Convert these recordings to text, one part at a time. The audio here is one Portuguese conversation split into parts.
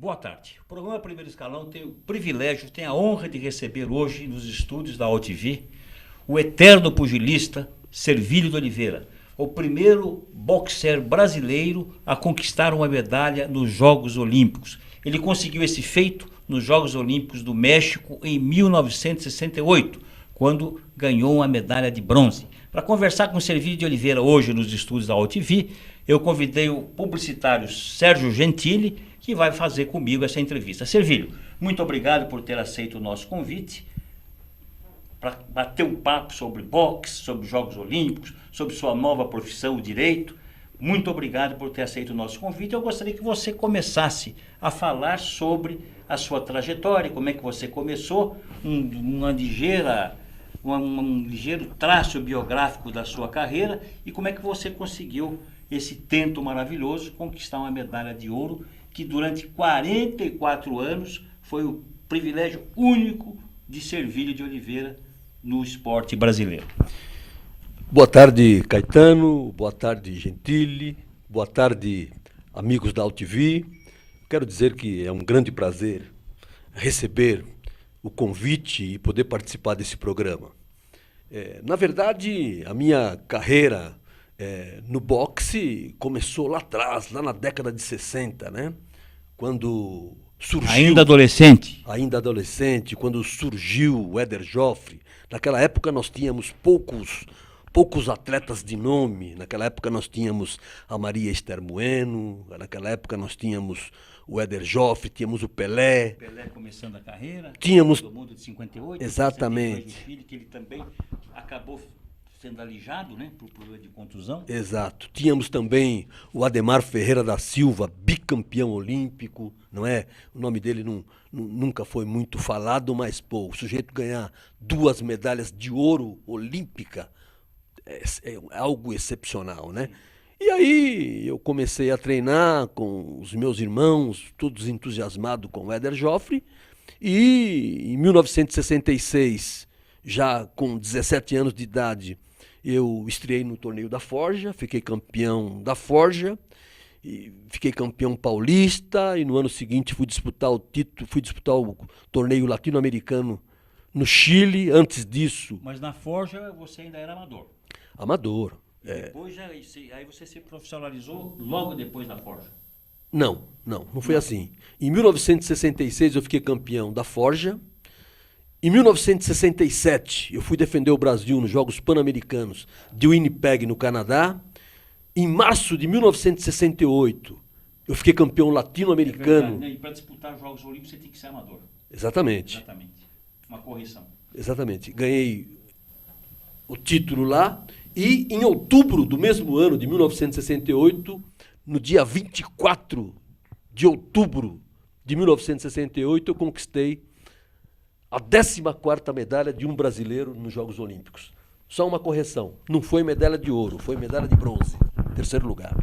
Boa tarde. O programa Primeiro Escalão tem o privilégio, tem a honra de receber hoje nos estúdios da OTV o eterno pugilista Servílio de Oliveira, o primeiro boxer brasileiro a conquistar uma medalha nos Jogos Olímpicos. Ele conseguiu esse feito nos Jogos Olímpicos do México em 1968, quando ganhou uma medalha de bronze. Para conversar com o Servílio de Oliveira hoje nos estúdios da OTV, eu convidei o publicitário Sérgio Gentili, que vai fazer comigo essa entrevista. Servílio, muito obrigado por ter aceito o nosso convite para bater um papo sobre boxe, sobre os Jogos Olímpicos, sobre sua nova profissão, o direito. Muito obrigado por ter aceito o nosso convite. Eu gostaria que você começasse a falar sobre a sua trajetória, como é que você começou, um ligeiro traço biográfico da sua carreira e como é que você conseguiu esse tento maravilhoso, conquistar uma medalha de ouro que durante 44 anos foi o privilégio único de Servílio de Oliveira no esporte brasileiro. Boa tarde, Caetano. Boa tarde, Gentili. Boa tarde, amigos da OTV. Quero dizer que é um grande prazer receber o convite e poder participar desse programa. Na verdade, a minha carreira no boxe começou lá atrás, lá na década de 60, né? Quando surgiu... Ainda adolescente? Ainda adolescente, quando surgiu o Éder Joffre. Naquela época nós tínhamos poucos atletas de nome. Naquela época nós tínhamos a Maria Esther Bueno, naquela época nós tínhamos o Éder Joffre, tínhamos o Pelé. Pelé começando a carreira. Tínhamos... do mundo de 58. Exatamente. Filho, que ele também acabou sendo alijado, né, por problema de contusão. Exato. Tínhamos também o Ademar Ferreira da Silva, bicampeão olímpico, não é? O nome dele nunca foi muito falado, mas, pô, o sujeito ganhar 2 medalhas de ouro olímpica é algo excepcional, né? E aí eu comecei a treinar com os meus irmãos, todos entusiasmados com o Éder Joffre, e em 1966, já com 17 anos de idade, eu estreiei no torneio da Forja, fiquei campeão da Forja, e fiquei campeão paulista, e no ano seguinte fui disputar o torneio latino-americano no Chile. Antes disso... Mas na Forja você ainda era amador? Amador. Depois aí você se profissionalizou logo depois da Forja? Não foi assim. Em 1966 eu fiquei campeão da Forja. Em 1967, eu fui defender o Brasil nos Jogos Pan-Americanos de Winnipeg, no Canadá. Em março de 1968, eu fiquei campeão latino-americano. E para disputar os Jogos Olímpicos, você tem que ser amador. Exatamente. Uma correção. Exatamente. Ganhei o título lá. E em outubro do mesmo ano, de 1968, no dia 24 de outubro de 1968, eu conquistei a 14ª medalha de um brasileiro nos Jogos Olímpicos. Só uma correção, não foi medalha de ouro, foi medalha de bronze, 3º lugar.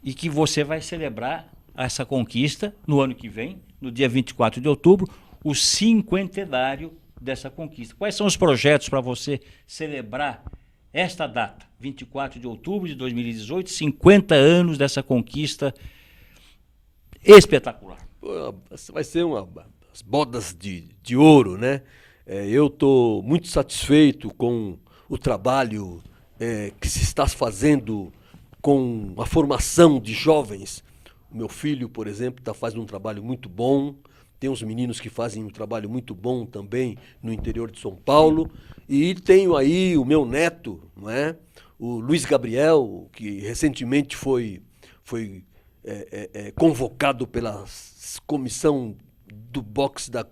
E que você vai celebrar essa conquista no ano que vem, no dia 24 de outubro, o 50º dessa conquista. Quais são os projetos para você celebrar esta data, 24 de outubro de 2018, 50 anos dessa conquista espetacular? Vai ser as bodas de ouro, né? Eu estou muito satisfeito com o trabalho que se está fazendo com a formação de jovens. O meu filho, por exemplo, está fazendo um trabalho muito bom. Tem uns meninos que fazem um trabalho muito bom também no interior de São Paulo. E tenho aí o meu neto, não é? O Luiz Gabriel, que recentemente foi convocado pela comissão do boxe da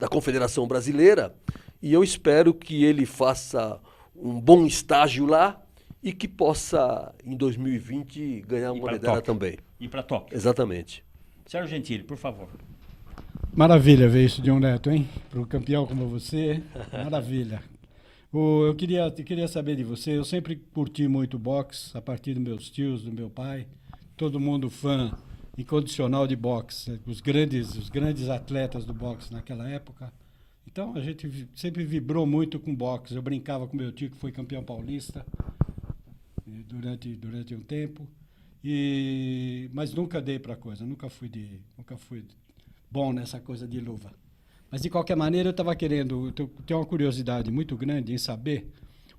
Confederação Brasileira, e eu espero que ele faça um bom estágio lá e que possa, em 2020, ganhar uma medalha também. E para Tóquio. Exatamente. Sérgio Gentili, por favor. Maravilha ver isso de um neto, hein? Para um campeão como você, maravilha. Eu queria saber de você, eu sempre curti muito boxe, a partir dos meus tios, do meu pai, todo mundo fã incondicional de boxe, os grandes atletas do boxe naquela época. Então a gente sempre vibrou muito com boxe. Eu brincava com meu tio que foi campeão paulista durante um tempo. Mas nunca dei para coisa, nunca fui bom nessa coisa de luva. Mas, de qualquer maneira, eu estava querendo, tenho uma curiosidade muito grande em saber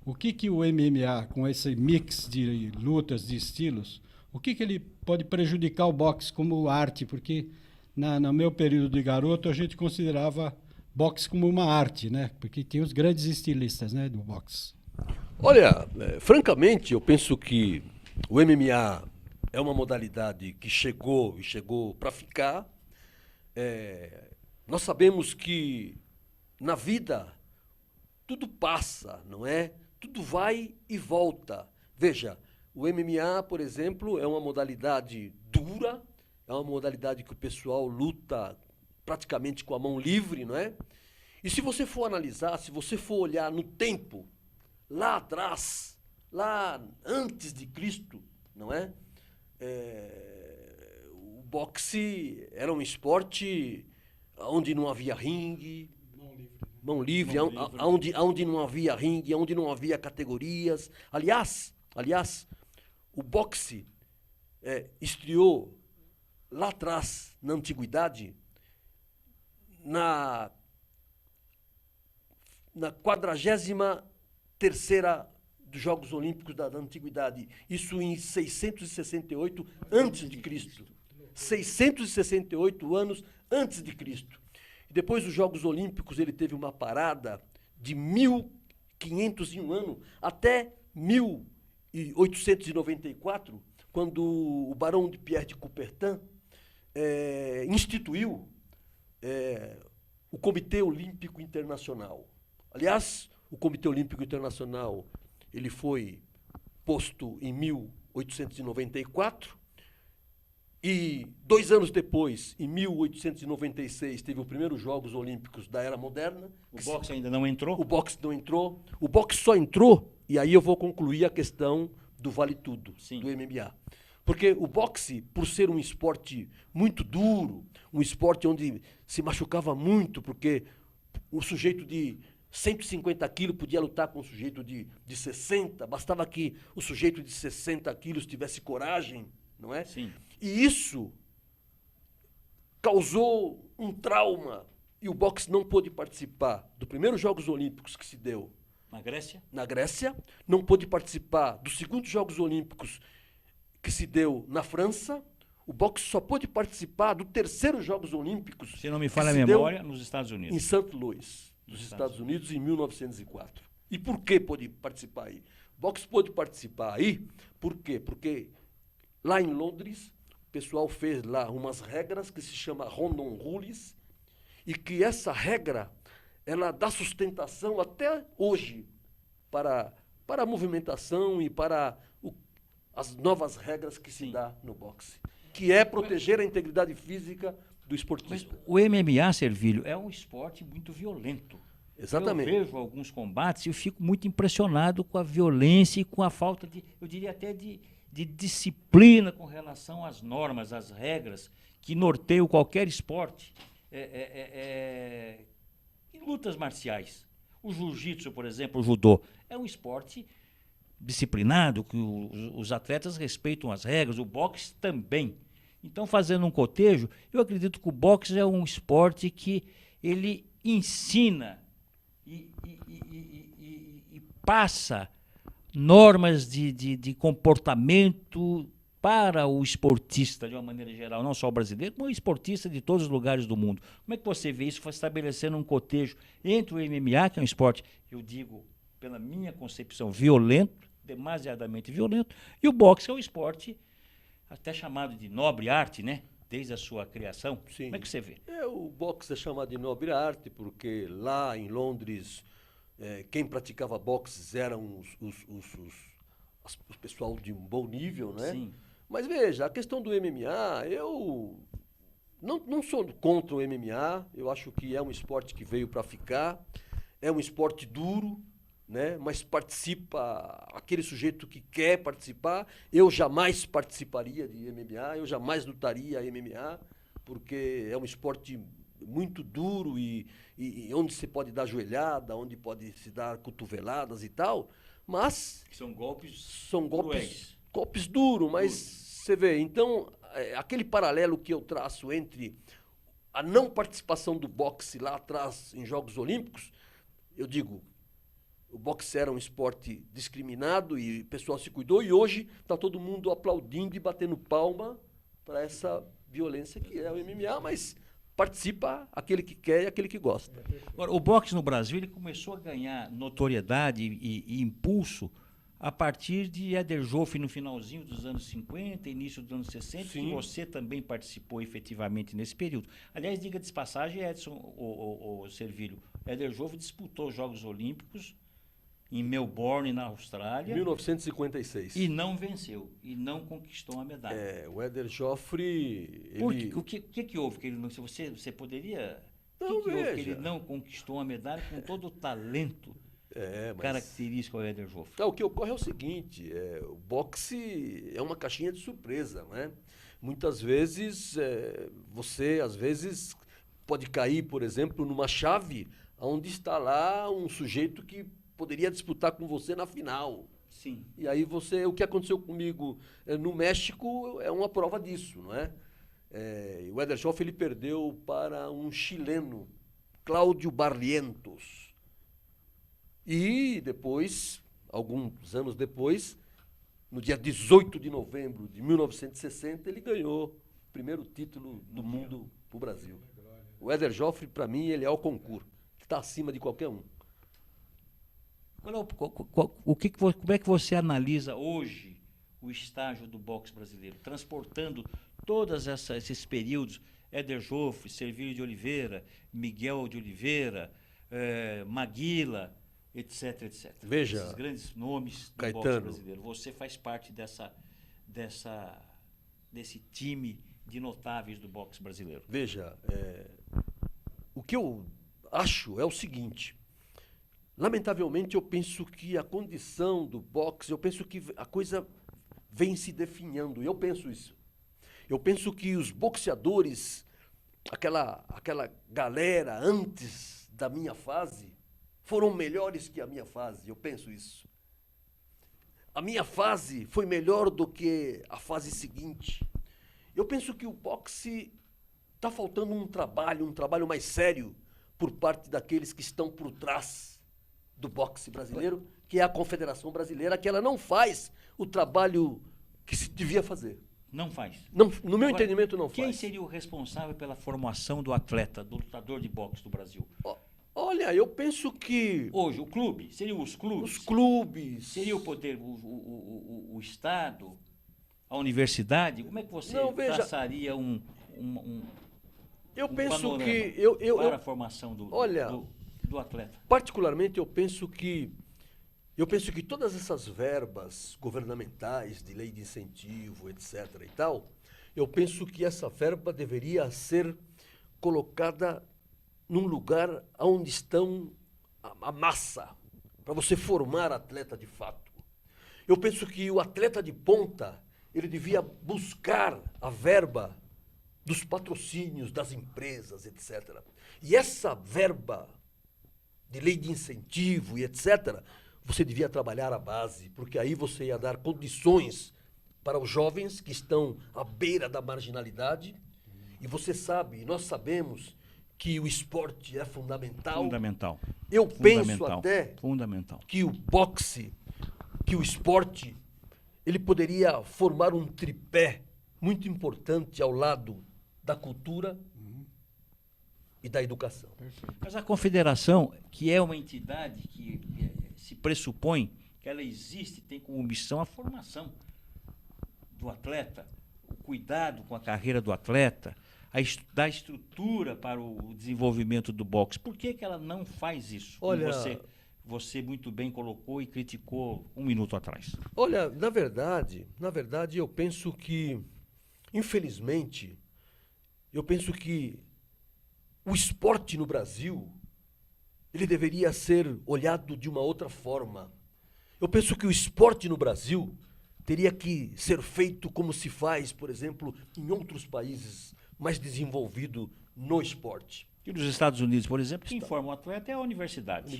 o que o MMA, com esse mix de lutas, de estilos, o que ele pode prejudicar o boxe como arte, porque no meu período de garoto a gente considerava boxe como uma arte, né? Porque tem os grandes estilistas, né, do boxe. Olha, francamente, eu penso que o MMA é uma modalidade que chegou para ficar. Nós sabemos que na vida tudo passa, não é? Tudo vai e volta. Veja, o MMA, por exemplo, é uma modalidade dura, é uma modalidade que o pessoal luta praticamente com a mão livre, não é? E se você for analisar, se você for olhar no tempo, lá atrás, lá antes de Cristo, não é? O boxe era um esporte onde não havia ringue, mão livre, onde não havia ringue, onde não havia categorias. Aliás, o boxe estreou lá atrás, na antiguidade, na 43ª dos Jogos Olímpicos da Antiguidade. Isso em 668 antes de Cristo. 668 anos antes de Cristo. E depois dos Jogos Olímpicos ele teve uma parada de 1501 ano até 1894, quando o Barão de Pierre de Coubertin instituiu o Comitê Olímpico Internacional. Aliás, o Comitê Olímpico Internacional ele foi posto em 1894 e 2 anos depois, em 1896, teve os primeiros Jogos Olímpicos da Era Moderna. O boxe ainda não entrou? O boxe não entrou. O boxe só entrou, e aí eu vou concluir a questão do Vale Tudo, Sim. do MMA. Porque o boxe, por ser um esporte muito duro, um esporte onde se machucava muito, porque o sujeito de 150 quilos podia lutar com um sujeito de 60, bastava que o sujeito de 60 quilos tivesse coragem, não é? Sim. E isso causou um trauma, e o boxe não pôde participar dos primeiros Jogos Olímpicos que se deu Na Grécia, não pôde participar dos segundos Jogos Olímpicos que se deu na França. O boxe só pôde participar do terceiro Jogos Olímpicos. Se não me falha a memória, nos Estados Unidos. Em St. Louis, nos Estados Unidos, em 1904. E por que pôde participar aí? O boxe pôde participar aí, por quê? Porque lá em Londres, o pessoal fez lá umas regras que se chama Rondon Rules, e que essa regra, ela dá sustentação até hoje para a movimentação e para as novas regras que se dá no boxe, que é proteger a integridade física do esportista. Mas o MMA, Servilho, é um esporte muito violento. Exatamente. Eu vejo alguns combates e eu fico muito impressionado com a violência e com a falta de, eu diria até de disciplina com relação às normas, às regras que norteiam qualquer esporte em lutas marciais. O jiu-jitsu, por exemplo, o judô, é um esporte disciplinado, que os atletas respeitam as regras, o boxe também. Então, fazendo um cotejo, eu acredito que o boxe é um esporte que ele ensina e passa normas de comportamento para o esportista, de uma maneira geral, não só o brasileiro, como o esportista de todos os lugares do mundo. Como é que você vê isso estabelecendo um cotejo entre o MMA, que é um esporte, eu digo, pela minha concepção, violento, demasiadamente violento, e o boxe, que é um esporte até chamado de nobre arte, né? Desde a sua criação. Sim. Como é que você vê? O boxe é chamado de nobre arte porque lá em Londres quem praticava boxe eram o pessoal de um bom nível, né? Sim. Mas veja, a questão do MMA, eu não sou contra o MMA, eu acho que é um esporte que veio para ficar, é um esporte duro, né? Mas participa aquele sujeito que quer participar. Eu jamais participaria de MMA, eu jamais lutaria MMA, porque é um esporte muito duro e onde se pode dar joelhada, onde pode se dar cotoveladas e tal, mas São golpes golpes duros, mas Você vê, então, aquele paralelo que eu traço entre a não participação do boxe lá atrás em Jogos Olímpicos, eu digo, o boxe era um esporte discriminado e o pessoal se cuidou, e hoje está todo mundo aplaudindo e batendo palma para essa violência que é o MMA, mas participa aquele que quer e aquele que gosta. Agora, o boxe no Brasil ele começou a ganhar notoriedade e impulso a partir de Éder Joffre no finalzinho dos anos 50, início dos anos 60, Sim. que você também participou efetivamente nesse período. Aliás, diga de passagem, Edson, o Servílio, Éder Joffre disputou os Jogos Olímpicos em Melbourne, na Austrália. 1956. E não venceu, e não conquistou a medalha. O Éder Joffre... O que houve? Que ele não, você poderia... Não, o que houve que veja. ele não conquistou a medalha com todo o talento mas... característico ao Éder Joffre? Não, o que ocorre é o seguinte, o boxe é uma caixinha de surpresa, né? Muitas vezes, você, às vezes, pode cair, por exemplo, numa chave onde está lá um sujeito que poderia disputar com você na final. Sim. E aí o que aconteceu comigo no México é uma prova disso, não é? O Éder Joffre ele perdeu para um chileno, Cláudio Barrientos. E depois, alguns anos depois, no dia 18 de novembro de 1960, ele ganhou o primeiro título do mundo para o Brasil. O Éder Joffre, para mim, ele é o concurso. Está acima de qualquer um. Como é que você analisa hoje o estágio do boxe brasileiro, transportando todos esses períodos, Éder Joffre, Servílio de Oliveira, Miguel de Oliveira, Maguila, etc, etc. Veja, esses grandes nomes do Caetano, boxe brasileiro. Você faz parte desse time de notáveis do boxe brasileiro. Veja, o que eu acho é o seguinte. Lamentavelmente, eu penso que a condição do boxe, eu penso que a coisa vem se definhando. Eu penso isso. Eu penso que os boxeadores, aquela galera antes da minha fase, foram melhores que a minha fase. Eu penso isso. A minha fase foi melhor do que a fase seguinte. Eu penso que o boxe está faltando um trabalho mais sério por parte daqueles que estão por trás do boxe brasileiro, que é a Confederação Brasileira, que ela não faz o trabalho que se devia fazer. Não faz. Não, no meu entendimento, não quem faz. Quem seria o responsável pela formação do atleta, do lutador de boxe do Brasil? Olha, eu penso que... Hoje, o clube? Seriam os clubes? Os clubes. Seria o poder, o Estado, a universidade? Como é que você traçaria eu penso panorama que para a formação do atleta? Particularmente, eu penso que todas essas verbas governamentais de lei de incentivo, etc. e tal, eu penso que essa verba deveria ser colocada num lugar onde estão a massa, para você formar atleta de fato. Eu penso que o atleta de ponta, ele devia buscar a verba dos patrocínios das empresas, etc. E essa verba de lei de incentivo e etc., você devia trabalhar a base, porque aí você ia dar condições para os jovens que estão à beira da marginalidade. E você sabe, nós sabemos que o esporte é fundamental. Fundamental. Eu penso até que o boxe, que o esporte, ele poderia formar um tripé muito importante ao lado da cultura e da educação. Mas a confederação, que é uma entidade que se pressupõe que ela existe, tem como missão a formação do atleta, o cuidado com a carreira do atleta, dar estrutura para o desenvolvimento do boxe. Por que ela não faz isso? Olha, você muito bem colocou e criticou um minuto atrás. Olha, na verdade, eu penso que, infelizmente, o esporte no Brasil, ele deveria ser olhado de uma outra forma. Eu penso que o esporte no Brasil teria que ser feito como se faz, por exemplo, em outros países mais desenvolvidos no esporte. E nos Estados Unidos, por exemplo, quem forma o atleta é a universidade.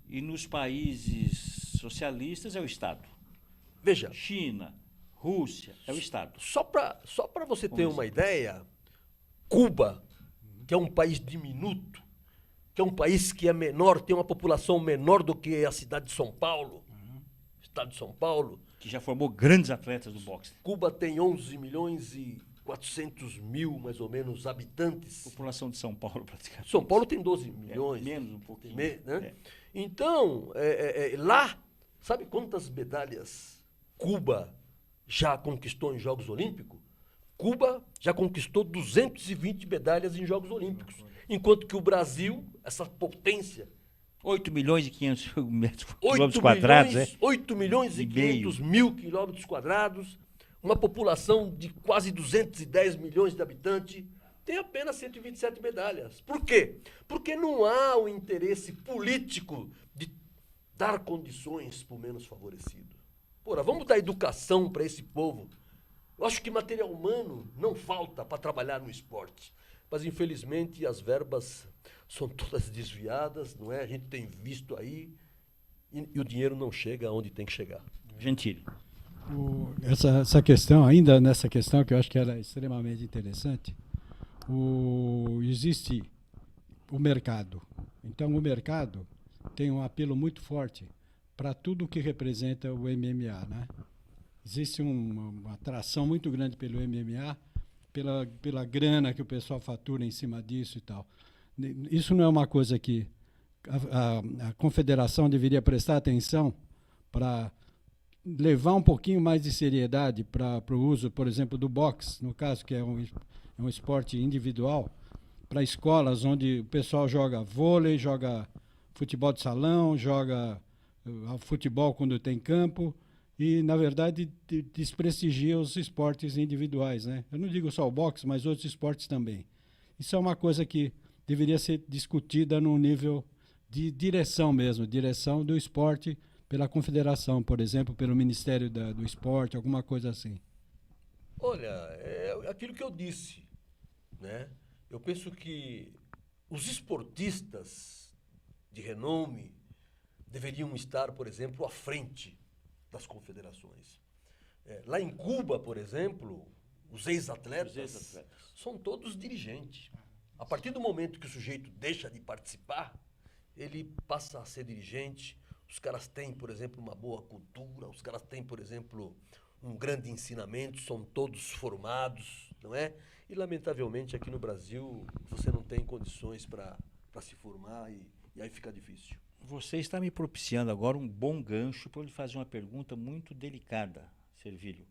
E nos países socialistas é o Estado. Veja. China, Rússia, é o Estado. Só para você ter uma ideia, Cuba, que é um país diminuto, que é um país que é menor, tem uma população menor do que a cidade de São Paulo, estado de São Paulo. Que já formou grandes atletas do boxe. Cuba tem 11 milhões e 400 mil, mais ou menos, habitantes. População de São Paulo, praticamente. São Paulo tem 12 milhões. Menos um pouquinho. Né? É. Então, lá, sabe quantas medalhas Cuba já conquistou em Jogos Olímpicos? Cuba já conquistou 220 medalhas em Jogos Olímpicos. Enquanto que o Brasil, essa potência... 8 milhões e 500 quilômetros quadrados, 8 milhões e 500 mil quilômetros quadrados, uma população de quase 210 milhões de habitantes, tem apenas 127 medalhas. Por quê? Porque não há o interesse político de dar condições para o menos favorecido. Porra, vamos dar educação para esse povo. Eu acho que material humano não falta para trabalhar no esporte. Mas, infelizmente, as verbas são todas desviadas, não é? A gente tem visto aí e o dinheiro não chega onde tem que chegar. Gentili. Essa questão, ainda nessa questão que eu acho que era extremamente interessante, existe o mercado. Então, o mercado tem um apelo muito forte para tudo que representa o MMA, né? Existe uma atração muito grande pelo MMA, pela grana que o pessoal fatura em cima disso e tal. Isso não é uma coisa que a confederação deveria prestar atenção para levar um pouquinho mais de seriedade para o uso, por exemplo, do boxe, no caso, que é um esporte individual, para escolas onde o pessoal joga vôlei, joga futebol de salão, joga futebol quando tem campo, e, na verdade, desprestigia os esportes individuais, né? Eu não digo só o boxe, mas outros esportes também. Isso é uma coisa que deveria ser discutida no nível de direção mesmo, direção do esporte pela confederação, por exemplo, pelo Ministério do Esporte, alguma coisa assim. Olha, é aquilo que eu disse, né? Eu penso que os esportistas de renome deveriam estar, por exemplo, à frente das confederações. Lá em Cuba, por exemplo, os ex-atletas são todos dirigentes. A partir do momento que o sujeito deixa de participar, ele passa a ser dirigente. Os caras têm, por exemplo, uma boa cultura, os caras têm, por exemplo, um grande ensinamento, são todos formados, não é? E, lamentavelmente, aqui no Brasil, você não tem condições para se formar e aí fica difícil. Você está me propiciando agora um bom gancho para eu lhe fazer uma pergunta muito delicada, Servilho.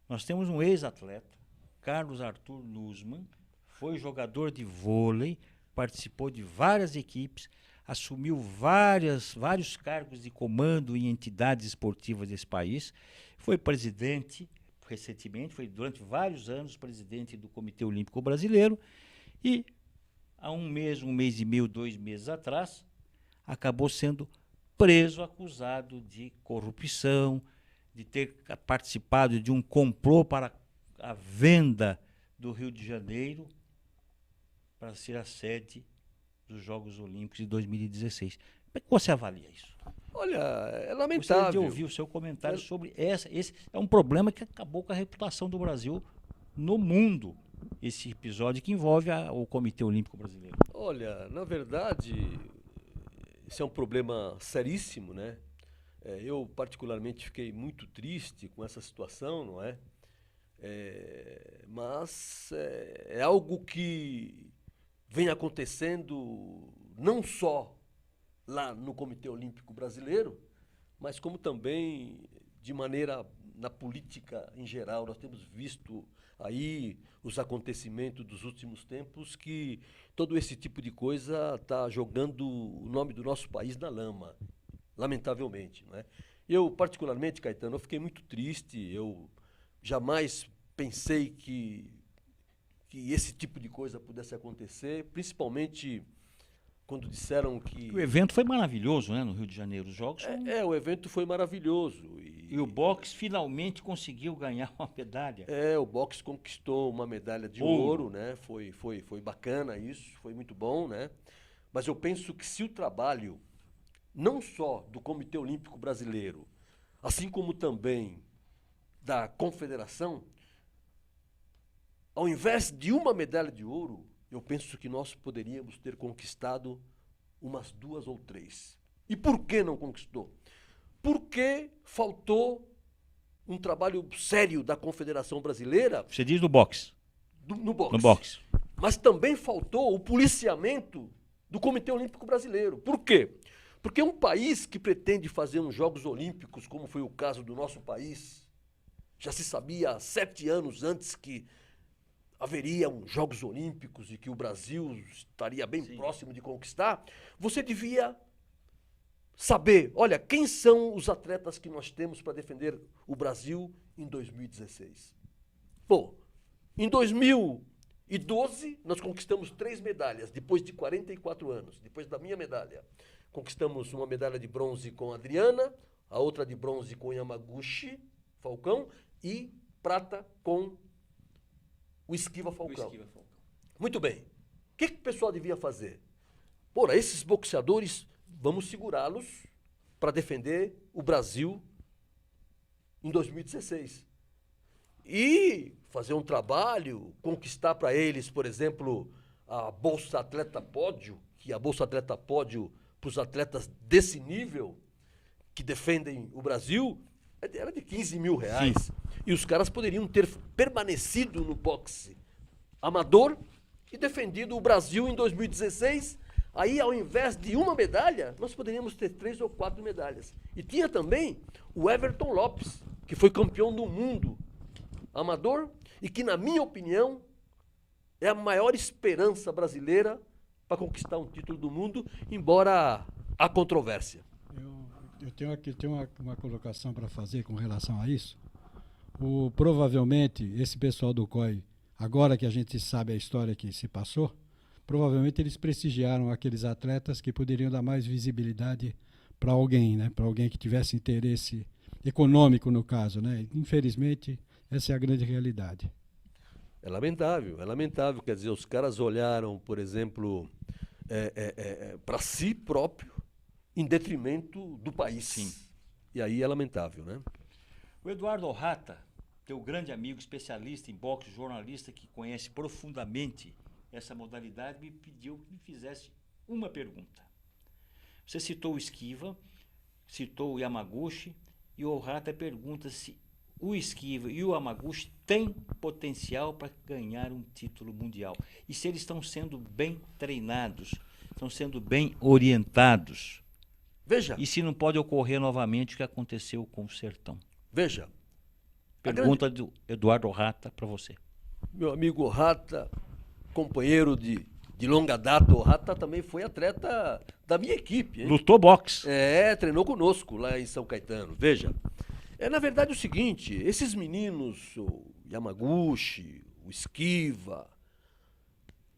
Nós temos um ex-atleta, Carlos Arthur Nussmann, foi jogador de vôlei, participou de várias equipes, assumiu vários cargos de comando em entidades esportivas desse país, foi presidente recentemente, foi durante vários anos presidente do Comitê Olímpico Brasileiro e há um mês e meio, 2 meses atrás, acabou sendo preso, acusado de corrupção, de ter participado de um complô para a venda do Rio de Janeiro para ser a sede dos Jogos Olímpicos de 2016. Como é que você avalia isso? Olha, é lamentável. Gostaria de ouvir o seu comentário sobre esse é um problema que acabou com a reputação do Brasil no mundo, esse episódio que envolve o Comitê Olímpico Brasileiro. Olha, na verdade, esse é um problema seríssimo, né? Eu, particularmente, fiquei muito triste com essa situação, não é? Mas é algo que vem acontecendo não só lá no Comitê Olímpico Brasileiro, mas como também de maneira na política em geral. Nós temos visto aí os acontecimentos dos últimos tempos que todo esse tipo de coisa está jogando o nome do nosso país na lama, lamentavelmente, não é? Eu, particularmente, Caetano, eu fiquei muito triste, eu jamais pensei que esse tipo de coisa pudesse acontecer, principalmente quando disseram que... O evento foi maravilhoso, né, no Rio de Janeiro, os jogos. O evento foi maravilhoso. E o boxe finalmente conseguiu ganhar uma medalha. O boxe conquistou uma medalha de ouro, né? Foi bacana isso, foi muito bom, né? Mas eu penso que se o trabalho, não só do Comitê Olímpico Brasileiro, assim como também da confederação, ao invés de uma medalha de ouro, eu penso que nós poderíamos ter conquistado umas 2 ou 3. E por que não conquistou? Porque faltou um trabalho sério da Confederação Brasileira. Você diz do boxe. No boxe. No boxe. Mas também faltou o policiamento do Comitê Olímpico Brasileiro. Por quê? Porque um país que pretende fazer uns Jogos Olímpicos, como foi o caso do nosso país, já se sabia há 7 anos antes que haveria uns Jogos Olímpicos e que o Brasil estaria bem próximo de conquistar, você devia saber, olha, quem são os atletas que nós temos para defender o Brasil em 2016. Bom, em 2012, nós conquistamos 3 medalhas, depois de 44 anos, depois da minha medalha. Conquistamos uma medalha de bronze com a Adriana, a outra de bronze com Yamaguchi, Falcão, e prata com o Esquiva Falcão. Muito bem. O que o pessoal devia fazer? Pô, esses boxeadores, vamos segurá-los para defender o Brasil em 2016. E fazer um trabalho, conquistar para eles, por exemplo, a Bolsa Atleta Pódio, que a Bolsa Atleta Pódio para os atletas desse nível, que defendem o Brasil, era de 15 mil reais. Sim. E os caras poderiam ter permanecido no boxe amador e defendido o Brasil em 2016. Aí, ao invés de uma medalha, nós poderíamos ter 3 ou 4 medalhas. E tinha também o Everton Lopes, que foi campeão do mundo amador e que, na minha opinião, é a maior esperança brasileira para conquistar um título do mundo, embora há controvérsia. Eu tenho uma colocação para fazer com relação a isso. Provavelmente, esse pessoal do COI, agora que a gente sabe a história que se passou, provavelmente eles prestigiaram aqueles atletas que poderiam dar mais visibilidade para alguém, né? Para alguém que tivesse interesse econômico, no caso, né? Infelizmente, essa é a grande realidade. É lamentável. Quer dizer, os caras olharam, por exemplo, para si próprio, em detrimento do país. Sim. E aí é lamentável, né? O Eduardo Rata, teu grande amigo, especialista em boxe, jornalista que conhece profundamente essa modalidade, me pediu que me fizesse uma pergunta. Você citou o Esquiva, citou o Yamaguchi, e o Rata pergunta se o Esquiva e o Yamaguchi têm potencial para ganhar um título mundial. E se eles estão sendo bem treinados, estão sendo bem orientados. Veja. E se não pode ocorrer novamente o que aconteceu com o Sertão. Veja. Pergunta do Eduardo Rata para você. Meu amigo Rata, companheiro de longa data, o Rata também foi atleta da minha equipe. Hein? Lutou boxe. Treinou conosco lá em São Caetano. Veja, na verdade o seguinte, esses meninos, o Yamaguchi, o Esquiva,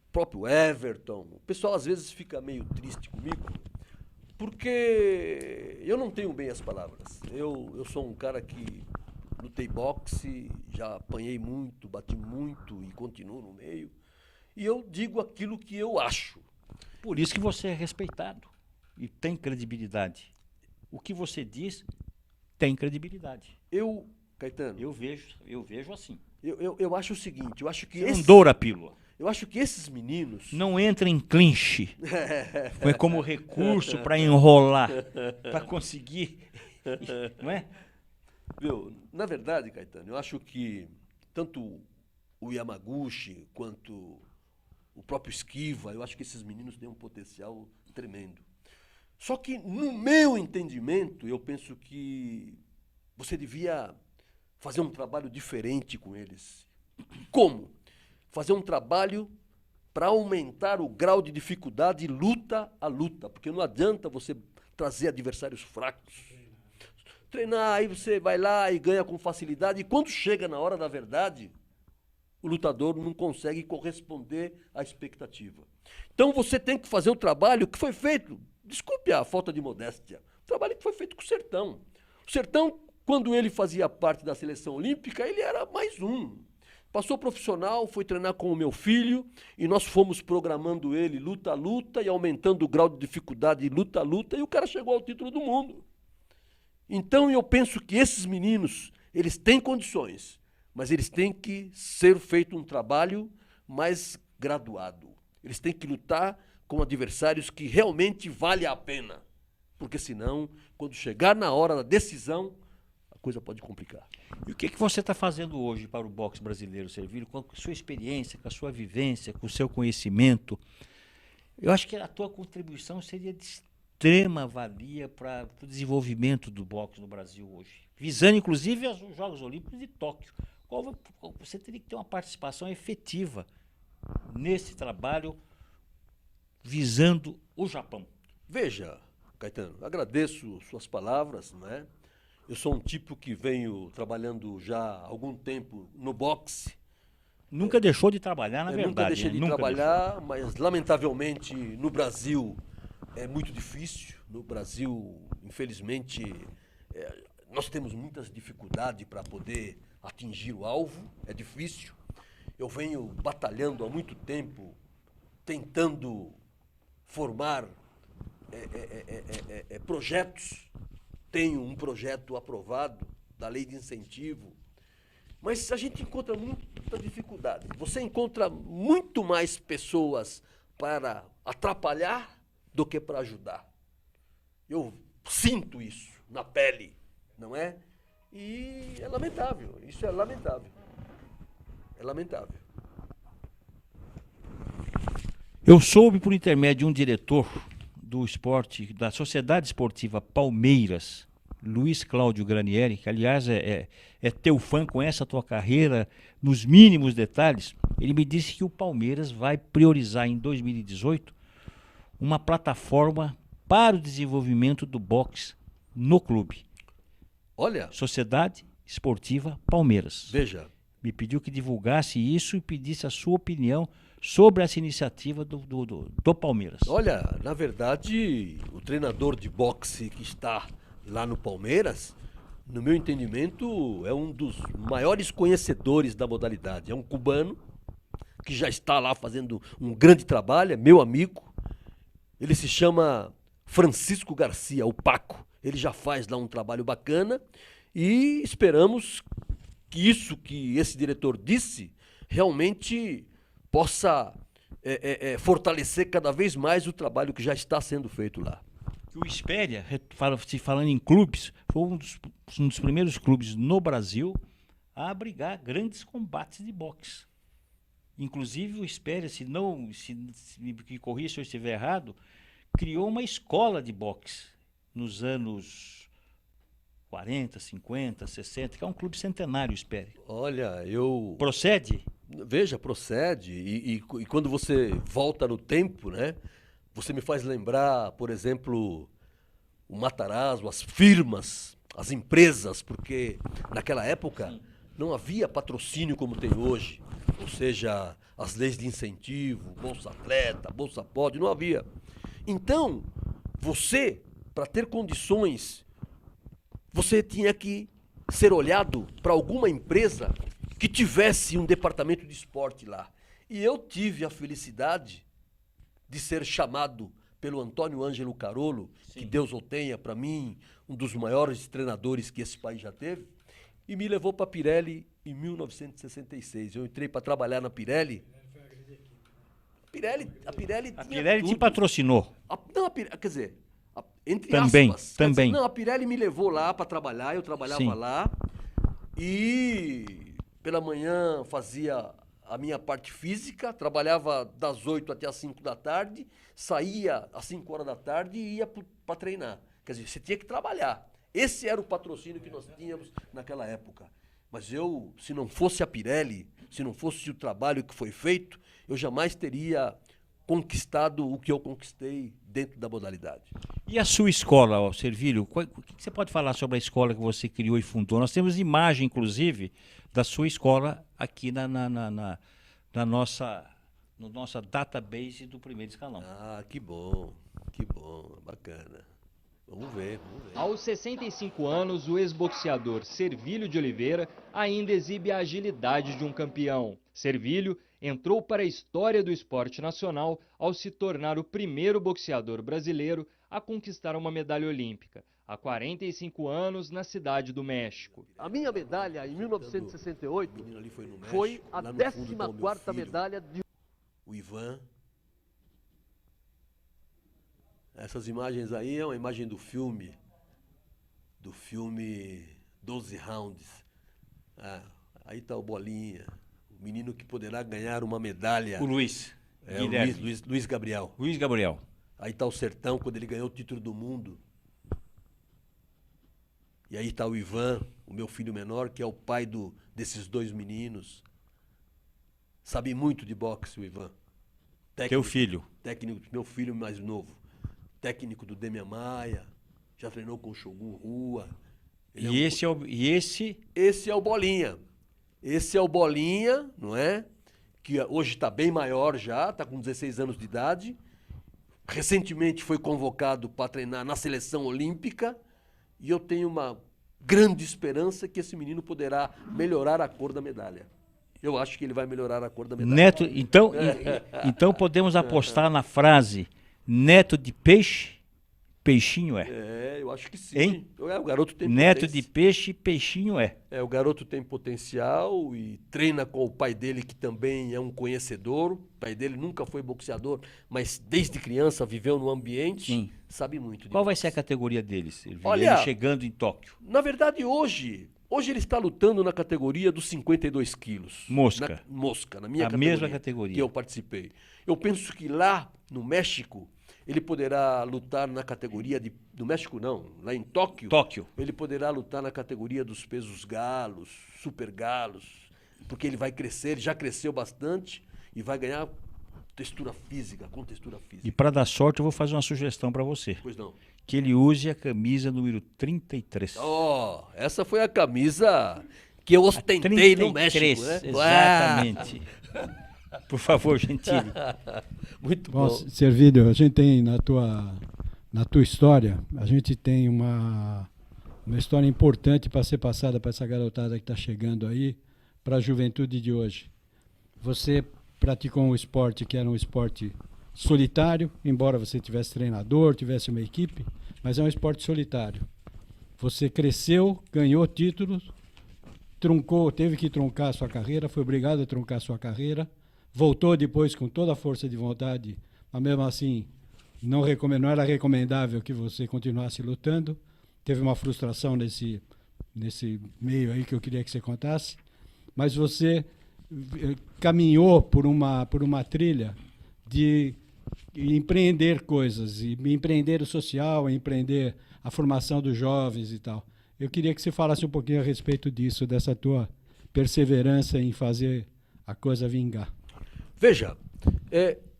o próprio Everton, o pessoal às vezes fica meio triste comigo, porque eu não tenho bem as palavras. Eu sou um cara que lutei boxe, já apanhei muito, bati muito e continuo no meio. E eu digo aquilo que eu acho. Por isso que você é respeitado e tem credibilidade. O que você diz tem credibilidade. Caetano, eu vejo assim. Eu acho o seguinte, eu acho que não doura a pílula. Eu acho que esses meninos... Não entra em clinch. Foi como recurso para enrolar, para conseguir... Não é? Na verdade, Caetano, eu acho que tanto o Yamaguchi quanto o próprio Esquiva, eu acho que esses meninos têm um potencial tremendo. Só que, no meu entendimento, eu penso que você devia fazer um trabalho diferente com eles. Como? Fazer um trabalho para aumentar o grau de dificuldade luta a luta, porque não adianta você trazer adversários fracos. Treinar, aí você vai lá e ganha com facilidade, e quando chega na hora da verdade, o lutador não consegue corresponder à expectativa. Então você tem que fazer o trabalho que foi feito, desculpe a falta de modéstia, o trabalho que foi feito com o Sertão. O Sertão, quando ele fazia parte da seleção olímpica, ele era mais um. Passou profissional, foi treinar com o meu filho e nós fomos programando ele luta a luta e aumentando o grau de dificuldade luta a luta e o cara chegou ao título do mundo. Então eu penso que esses meninos, eles têm condições, mas eles têm que ser feito um trabalho mais graduado. Eles têm que lutar com adversários que realmente valem a pena. Porque senão, quando chegar na hora da decisão, a coisa pode complicar. E o que você está fazendo hoje para o boxe brasileiro, Servilho? Com a sua experiência, com a sua vivência, com o seu conhecimento? Eu acho que a tua contribuição seria de extrema valia para o desenvolvimento do boxe no Brasil hoje. Visando, inclusive, os Jogos Olímpicos de Tóquio. Você teria que ter uma participação efetiva nesse trabalho visando o Japão. Veja, Caetano, agradeço suas palavras, né? Eu sou um tipo que venho trabalhando já há algum tempo no boxe. Nunca deixou de trabalhar, na verdade. Nunca deixei de Nunca trabalhar, deixou. mas lamentavelmente no Brasil é muito difícil. No Brasil, infelizmente, nós temos muitas dificuldades para poder atingir o alvo, é difícil. Eu venho batalhando há muito tempo, tentando formar projetos. Tenho um projeto aprovado da lei de incentivo, mas a gente encontra muita dificuldade. Você encontra muito mais pessoas para atrapalhar do que para ajudar. Eu sinto isso na pele, não é? E é lamentável, isso é lamentável. É lamentável. Eu soube por intermédio de um diretor do esporte, da Sociedade Esportiva Palmeiras, Luiz Cláudio Granieri, que aliás é teu fã, conhece a tua carreira nos mínimos detalhes. Ele me disse que o Palmeiras vai priorizar em 2018 uma plataforma para o desenvolvimento do boxe no clube. Olha, Sociedade Esportiva Palmeiras. veja, Me pediu que divulgasse isso e pedisse a sua opinião sobre essa iniciativa do Palmeiras. olha, na verdade, o treinador de boxe que está lá no Palmeiras, no meu entendimento, é um dos maiores conhecedores da modalidade. É um cubano que já está lá fazendo um grande trabalho, é meu amigo. Ele se chama Francisco Garcia, o Paco. Ele já faz lá um trabalho bacana e esperamos que isso que esse diretor disse realmente possa fortalecer cada vez mais o trabalho que já está sendo feito lá. O Espéria, falando em clubes, foi um dos primeiros clubes no Brasil a abrigar grandes combates de boxe. Inclusive o Espéria, se me corrija se eu estiver errado, criou uma escola de boxe nos anos 40, 50, 60, que é um clube centenário, Espéria. Olha, eu... Procede? Veja, procede. E quando você volta no tempo, né? Você me faz lembrar, por exemplo, o Matarazzo, as firmas, as empresas, porque naquela época não havia patrocínio como tem hoje. Ou seja, as leis de incentivo, Bolsa Atleta, Bolsa Pod, não havia. Então, você, para ter condições, você tinha que ser olhado para alguma empresa que tivesse um departamento de esporte lá. E eu tive a felicidade de ser chamado pelo Antônio Ângelo Carolo, que Deus o tenha, para mim, um dos maiores treinadores que esse país já teve, e me levou para a Pirelli em 1966. Eu entrei para trabalhar na Pirelli. A Pirelli te patrocinou. Quer dizer, entre Também, aspas. também. Dizer, não, a Pirelli me levou lá para trabalhar, eu trabalhava Sim. lá. E pela manhã fazia a minha parte física, trabalhava das 8 até as 5 da tarde, saía às 5 horas da tarde e ia para treinar. Quer dizer, você tinha que trabalhar. Esse era o patrocínio que nós tínhamos naquela época. Mas eu, se não fosse a Pirelli, se não fosse o trabalho que foi feito, eu jamais teria conquistado o que eu conquistei dentro da modalidade. E a sua escola, Servilho? O que você pode falar sobre a escola que você criou e fundou? Nós temos imagem, inclusive, da sua escola aqui no nossa database do primeiro escalão. Ah, que bom, bacana. Vamos ver. Aos 65 anos, o ex-boxeador Servilho de Oliveira ainda exibe a agilidade de um campeão. Servilho entrou para a história do esporte nacional ao se tornar o primeiro boxeador brasileiro a conquistar uma medalha olímpica. há 45 anos na Cidade do México. A minha medalha em 1968 O menino ali foi no México, foi a lá no fundo tá o meu 14ª filho, medalha de... o Ivan. Essas imagens aí é uma imagem do filme 12 Rounds. Ah, aí está o Bolinha, o menino que poderá ganhar uma medalha. O Luiz. É, o Guilherme. Luiz Gabriel. Luiz Gabriel. Aí está o Sertão, quando ele ganhou o título do mundo. E aí está o Ivan, o meu filho menor, que é o pai desses dois meninos. Sabe muito de boxe, o Ivan. Teu filho. Técnico, meu filho mais novo. Técnico do Demian Maia. Já treinou com o Shogun Rua. Ele Esse é o Bolinha. Esse é o Bolinha, não é? Que hoje está bem maior já, está com 16 anos de idade. Recentemente foi convocado para treinar na seleção olímpica. E eu tenho uma grande esperança que esse menino poderá melhorar a cor da medalha. Eu acho que ele vai melhorar a cor da medalha. Neto, então podemos apostar na frase: neto de peixe, peixinho é. É, eu acho que sim. Hein? O garoto tem Neto potência. de peixe, peixinho é. É, o garoto tem potencial e treina com o pai dele, que também é um conhecedor. O pai dele nunca foi boxeador, mas desde criança viveu no ambiente, Sim. sabe muito. Qual vai ser a categoria deles? Olha, Ele chegando em Tóquio. Na verdade, hoje ele está lutando na categoria dos 52 quilos. Mosca. Na minha A categoria. mesma categoria. Que eu participei. Eu penso que lá no México, ele poderá lutar na categoria do México não, lá em Tóquio. Ele poderá lutar na categoria dos pesos galos, super galos, porque ele vai crescer, ele já cresceu bastante e vai ganhar com textura física. E para dar sorte, eu vou fazer uma sugestão para você. Pois não. Que ele use a camisa número 33. Ó, essa foi a camisa que eu ostentei no México, né? Exatamente. Por favor, Gentili. Muito Bom, bom. Servílio, a gente tem na tua história, a gente tem uma história importante para ser passada para essa garotada que está chegando aí, para a juventude de hoje. Você praticou um esporte que era um esporte solitário, embora você tivesse treinador, tivesse uma equipe, mas é um esporte solitário. Você cresceu, ganhou títulos, teve que truncar a sua carreira, foi obrigado a truncar a sua carreira, voltou depois com toda a força de vontade, mas mesmo assim não era recomendável que você continuasse lutando. Teve uma frustração nesse meio aí que eu queria que você contasse, mas você caminhou por uma trilha de empreender coisas, e empreender o social, empreender a formação dos jovens e tal. Eu queria que você falasse um pouquinho a respeito disso, dessa tua perseverança em fazer a coisa vingar. Veja,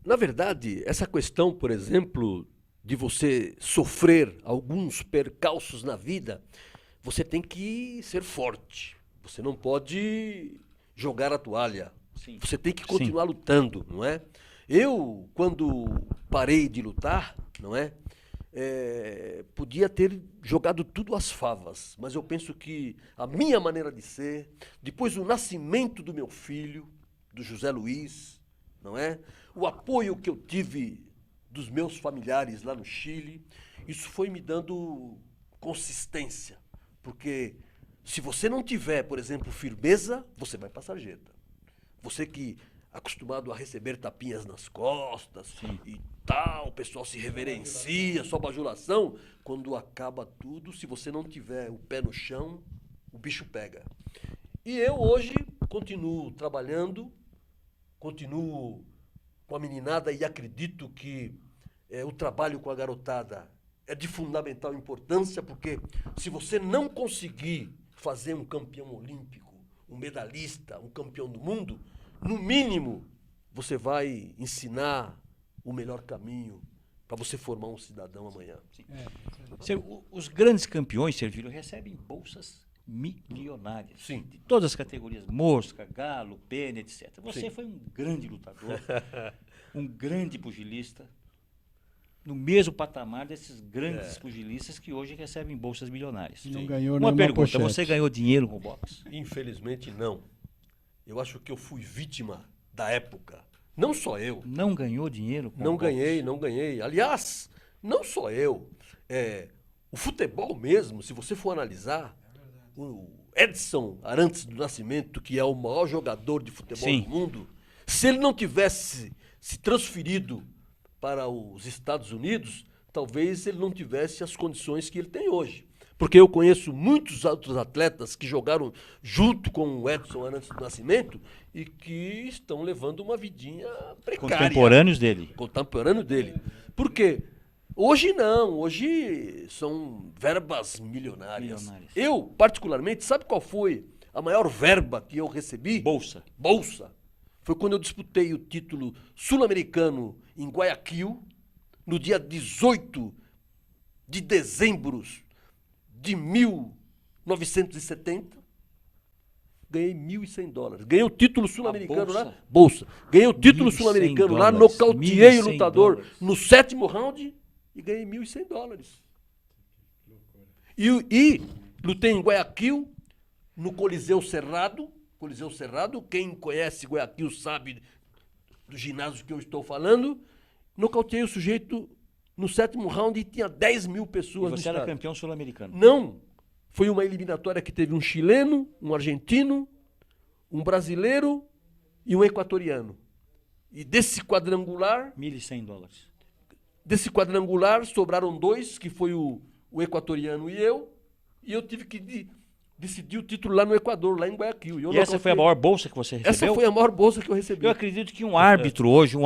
na verdade, essa questão, por exemplo, de você sofrer alguns percalços na vida, você tem que ser forte. Você não pode jogar a toalha. Sim. Você tem que continuar lutando, não é? Eu, quando parei de lutar, não é? Podia ter jogado tudo às favas, mas eu penso que a minha maneira de ser, depois do nascimento do meu filho, do José Luiz, não é? O apoio que eu tive dos meus familiares lá no Chile, isso foi me dando consistência, porque se você não tiver, por exemplo, firmeza, você vai para a sarjeta. Você que acostumado a receber tapinhas nas costas e tal, o pessoal se reverencia, sua bajulação, quando acaba tudo, se você não tiver o pé no chão, o bicho pega. E eu hoje continuo trabalhando, continuo com a meninada e acredito que o trabalho com a garotada é de fundamental importância, porque se você não conseguir fazer um campeão olímpico, um medalhista, um campeão do mundo, no mínimo, você vai ensinar o melhor caminho para você formar um cidadão amanhã. Os grandes campeões, Servílio, recebem bolsas milionárias. Sim. De todas as categorias, mosca, galo, pena, etc. Você Sim. foi um grande lutador, um grande pugilista, no mesmo patamar desses grandes pugilistas que hoje recebem bolsas milionárias. Não ganhou Uma nenhuma pergunta, pochete. você ganhou dinheiro com boxe? Infelizmente, não. Eu acho que eu fui vítima da época. Não só eu. Não ganhou dinheiro com Não boxe? ganhei. Aliás, não só eu. o futebol mesmo, se você for analisar, o Edson Arantes do Nascimento, que é o maior jogador de futebol Sim. do mundo, se ele não tivesse se transferido para os Estados Unidos, talvez ele não tivesse as condições que ele tem hoje. Porque eu conheço muitos outros atletas que jogaram junto com o Edson Arantes do Nascimento e que estão levando uma vidinha precária. Contemporâneos dele. Contemporâneo dele. Por quê? Hoje não, hoje são verbas milionárias. Eu, particularmente, sabe qual foi a maior verba que eu recebi? Bolsa. Bolsa. Foi quando eu disputei o título sul-americano em Guayaquil, no dia 18 de dezembro de 1970. Ganhei $1.100. Ganhei o título sul-americano lá. Bolsa. Ganhei o título sul-americano lá, nocauteei o lutador no 7º round e ganhei $1.100. E lutei em Guayaquil, no Coliseu Cerrado. Coliseu Cerrado, quem conhece Guayaquil sabe do ginásio que eu estou falando. Nocauteei o sujeito no 7º round e tinha 10 mil pessoas no Você era estádio. campeão sul-americano. Não. Foi uma eliminatória que teve um chileno, um argentino, um brasileiro e um equatoriano. E desse quadrangular, $1.100. sobraram 2, que foi o equatoriano e eu tive que decidir o título lá no Equador, lá em Guayaquil. E essa foi a maior bolsa que você recebeu? Essa foi a maior bolsa que eu recebi. Eu acredito que um árbitro hoje,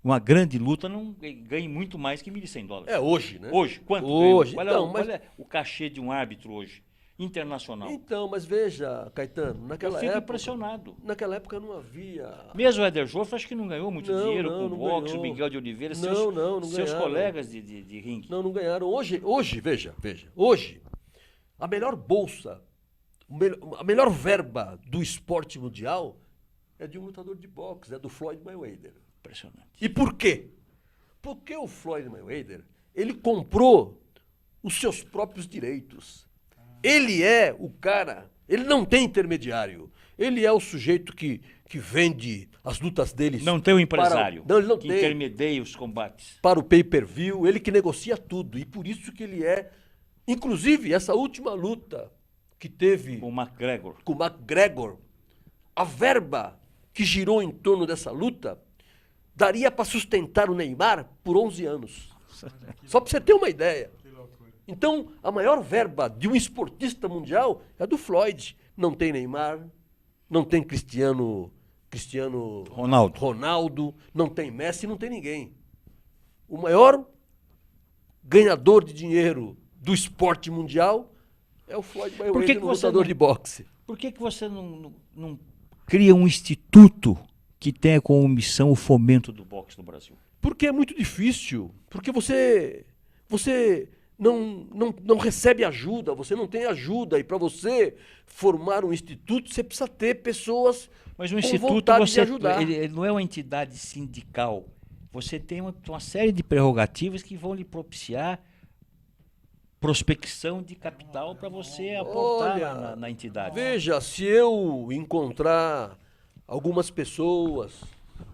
uma grande luta, não ganha muito mais que $1.100. É hoje, né? Hoje, quanto Hoje, ganha? então, Qual é o cachê de um árbitro hoje, internacional? Então, mas veja, Caetano, Eu naquela fico época... impressionado. Naquela época não havia... Mesmo o Éder Joffre, acho que não ganhou muito dinheiro com o não boxe, ganhou. o Miguel de Oliveira, Não seus ganharam. colegas de ringue. Não ganharam. Hoje, veja, hoje, a melhor bolsa, a melhor verba do esporte mundial é de um lutador de boxe, é do Floyd Mayweather. Impressionante. E por quê? Porque o Floyd Mayweather, ele comprou os seus próprios direitos. Ele é o cara, ele não tem intermediário. Ele é o sujeito que vende as lutas dele. Não tem um empresário Não, ele não que tem. intermedia os combates. Para o pay-per-view, ele que negocia tudo. E por isso que ele é... Inclusive, essa última luta que teve Com o McGregor. com o McGregor, a verba que girou em torno dessa luta daria para sustentar o Neymar por 11 anos. Só para você ter uma ideia. Então, a maior verba de um esportista mundial é do Floyd. Não tem Neymar, não tem Cristiano Ronaldo, não tem Messi, não tem ninguém. O maior ganhador de dinheiro do esporte mundial é o Floyd Mayweather, um lutador de boxe. Por que você não cria um instituto que tenha como missão o fomento do boxe no Brasil? Porque é muito difícil. Porque você não recebe ajuda, você não tem ajuda. E para você formar um instituto, você precisa ter pessoas Mas o com instituto, vontade de ajudar. ele não é uma entidade sindical. Você tem uma série de prerrogativas que vão lhe propiciar prospecção de capital para você aportar Olha, na entidade. Veja, se eu encontrar algumas pessoas,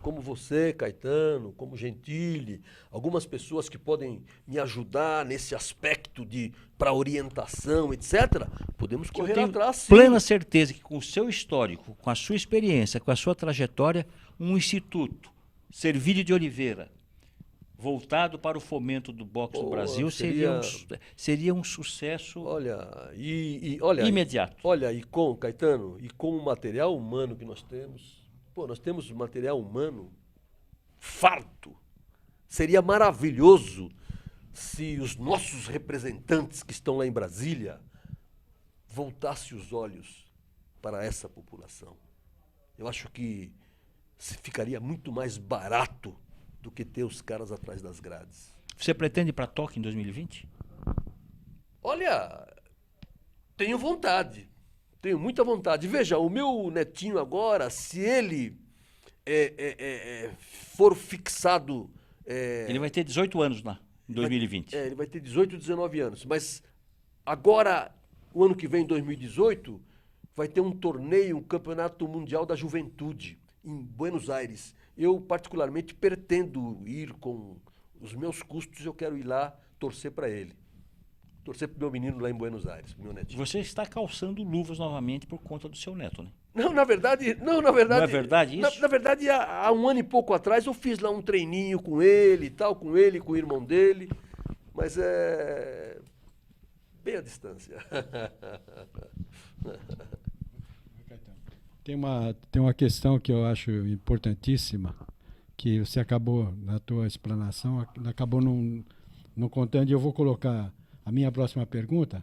como você, Caetano, como Gentili, algumas pessoas que podem me ajudar nesse aspecto para orientação, etc., podemos Eu correr tenho atrás, sim. plena certeza que com o seu histórico, com a sua experiência, com a sua trajetória, um instituto, Servílio de Oliveira, voltado para o fomento do boxe no Brasil, seria um sucesso Olha, imediato. Olha, Caetano, e com o material humano que nós temos, nós temos material humano farto. Seria maravilhoso se os nossos representantes que estão lá em Brasília voltassem os olhos para essa população. Eu acho que ficaria muito mais barato do que ter os caras atrás das grades. Você pretende ir para Tóquio em 2020? Olha, tenho vontade. Tenho muita vontade. Veja, o meu netinho agora, se ele for fixado... Ele vai ter 18 anos lá, em 2020. Ele vai ter 18, 19 anos. Mas agora, o ano que vem, 2018, vai ter um torneio, um campeonato mundial da juventude, em Buenos Aires. Eu, particularmente, pretendo ir com os meus custos, eu quero ir lá torcer para ele. Torcer pro meu menino lá em Buenos Aires, pro meu netinho. Você está calçando luvas novamente por conta do seu neto, né? Não, na verdade... Não Não é verdade isso? Na verdade, há um ano e pouco atrás, eu fiz lá um treininho com ele e tal, com ele, com o irmão dele, mas é... bem à distância. Tem uma questão que eu acho importantíssima, que você acabou, na tua explanação, acabou não contando, e eu vou colocar a minha próxima pergunta,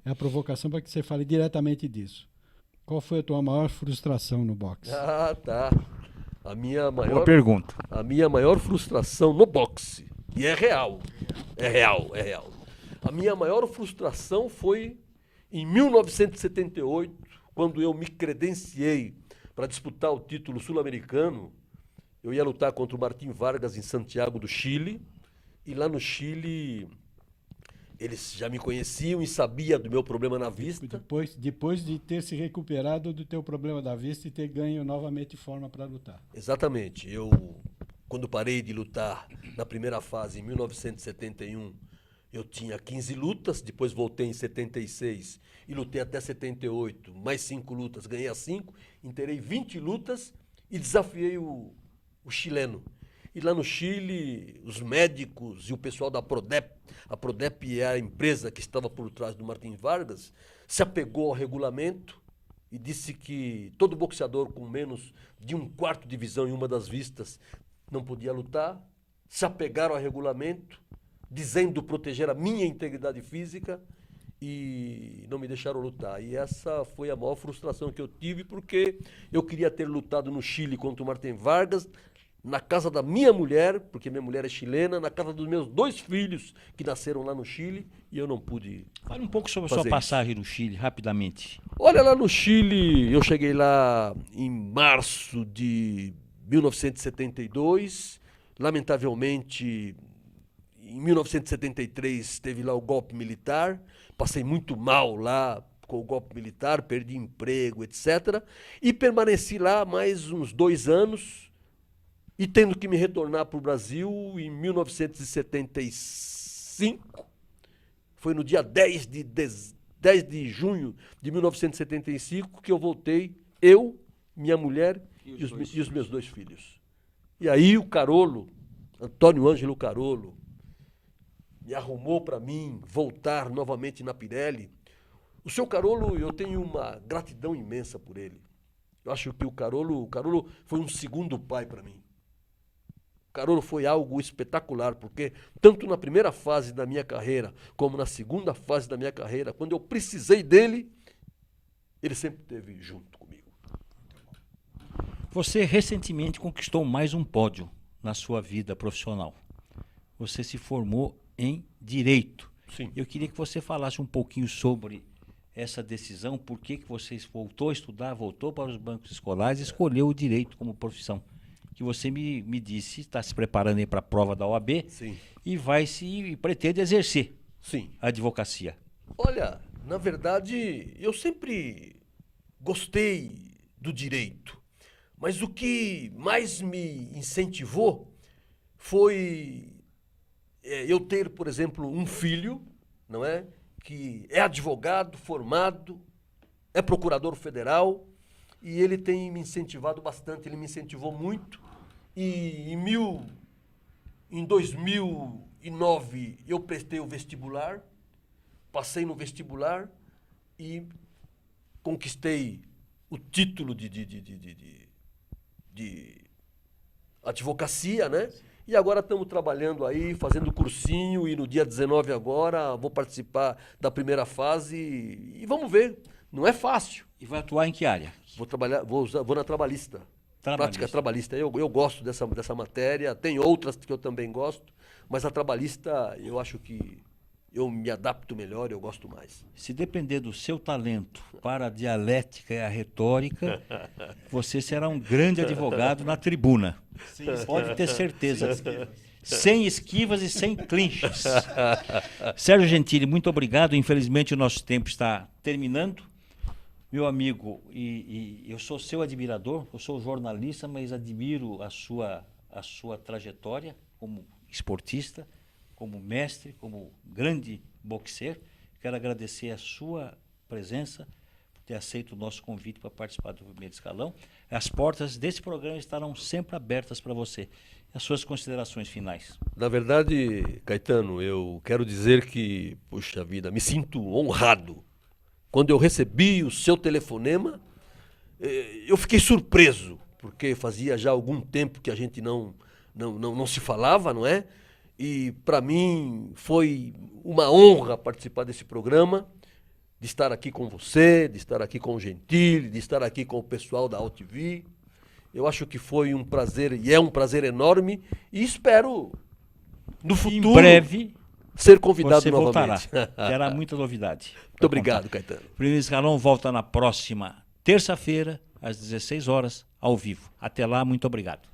é a provocação para que você fale diretamente disso. Qual foi a tua maior frustração no boxe? Ah, tá. Boa pergunta. A minha maior frustração no boxe, e é real, é real. A minha maior frustração foi em 1978, quando eu me credenciei para disputar o título sul-americano. Eu ia lutar contra o Martim Vargas em Santiago do Chile, e lá no Chile eles já me conheciam e sabiam do meu problema na vista. Depois de ter se recuperado do teu problema da vista e ter ganho novamente forma para lutar. Exatamente. Quando parei de lutar na primeira fase, em 1971, eu tinha 15 lutas, depois voltei em 76 e lutei até 78, mais 5 lutas, ganhei as 5, inteirei 20 lutas e desafiei o chileno. E lá no Chile, os médicos e o pessoal da Prodep, a Prodep é a empresa que estava por trás do Martim Vargas, se apegou ao regulamento e disse que todo boxeador com menos de 1/4 divisão em uma das vistas não podia lutar. Se apegaram ao regulamento, dizendo proteger a minha integridade física, e não me deixaram lutar. E essa foi a maior frustração que eu tive, porque eu queria ter lutado no Chile contra o Martim Vargas, na casa da minha mulher, porque minha mulher é chilena, na casa dos meus 2 filhos, que nasceram lá no Chile, e eu não pude. Fale um pouco sobre a sua passagem no Chile, rapidamente. Olha, lá no Chile, eu cheguei lá em março de 1972, lamentavelmente, em 1973 teve lá o golpe militar, passei muito mal lá com o golpe militar, perdi emprego, etc. E permaneci lá mais uns 2 anos, e tendo que me retornar para o Brasil em 1975, foi no dia 10 de junho de 1975 que eu voltei, eu, minha mulher e os meus 2 filhos. E aí o Carolo, Antônio Ângelo Carolo, me arrumou para mim voltar novamente na Pirelli. O seu Carolo, eu tenho uma gratidão imensa por ele. Eu acho que o Carolo foi um segundo pai para mim. O Carolo foi algo espetacular, porque tanto na primeira fase da minha carreira, como na segunda fase da minha carreira, quando eu precisei dele, ele sempre esteve junto comigo. Você recentemente conquistou mais um pódio na sua vida profissional. Você se formou em Direito. Sim. Eu queria que você falasse um pouquinho sobre essa decisão, por que você voltou a estudar, voltou para os bancos escolares e escolheu o Direito como profissão. Que você me disse, está se preparando aí para a prova da OAB. Sim. E pretende exercer Sim. a advocacia. Olha, na verdade, eu sempre gostei do direito, mas o que mais me incentivou foi eu ter, por exemplo, um filho, não é, que é advogado, formado, é procurador federal, e ele tem me incentivado bastante, ele me incentivou muito. E em 2009 eu prestei o vestibular, passei no vestibular e conquistei o título de advocacia, né? E agora estamos trabalhando aí, fazendo cursinho, e no dia 19 agora vou participar da primeira fase e vamos ver. Não é fácil. E vai atuar em que área? Vou na trabalhista. Prática trabalhista. Eu gosto dessa matéria, tem outras que eu também gosto, mas a trabalhista eu acho que eu me adapto melhor, eu gosto mais. Se depender do seu talento para a dialética e a retórica, você será um grande advogado na tribuna. Pode ter certeza. Sem esquivas e sem clinches. Sérgio Gentili, muito obrigado. Infelizmente o nosso tempo está terminando. Meu amigo, e eu sou seu admirador, eu sou jornalista, mas admiro a sua trajetória como esportista, como mestre, como grande boxeiro. Quero agradecer a sua presença, por ter aceito o nosso convite para participar do primeiro escalão. As portas desse programa estarão sempre abertas para você. As suas considerações finais. Na verdade, Caetano, eu quero dizer que, puxa vida, me sinto honrado. Quando eu recebi o seu telefonema, eu fiquei surpreso, porque fazia já algum tempo que a gente não se falava, não é? E para mim foi uma honra participar desse programa, de estar aqui com você, de estar aqui com o Gentili, de estar aqui com o pessoal da AltV. Eu acho que foi um prazer, e é um prazer enorme, e espero, no futuro, em breve, ser convidado você novamente. voltará. Terá muita novidade. Muito obrigado, Caetano. O primeiro escalão volta na próxima terça-feira, às 16 horas, ao vivo. Até lá, muito obrigado.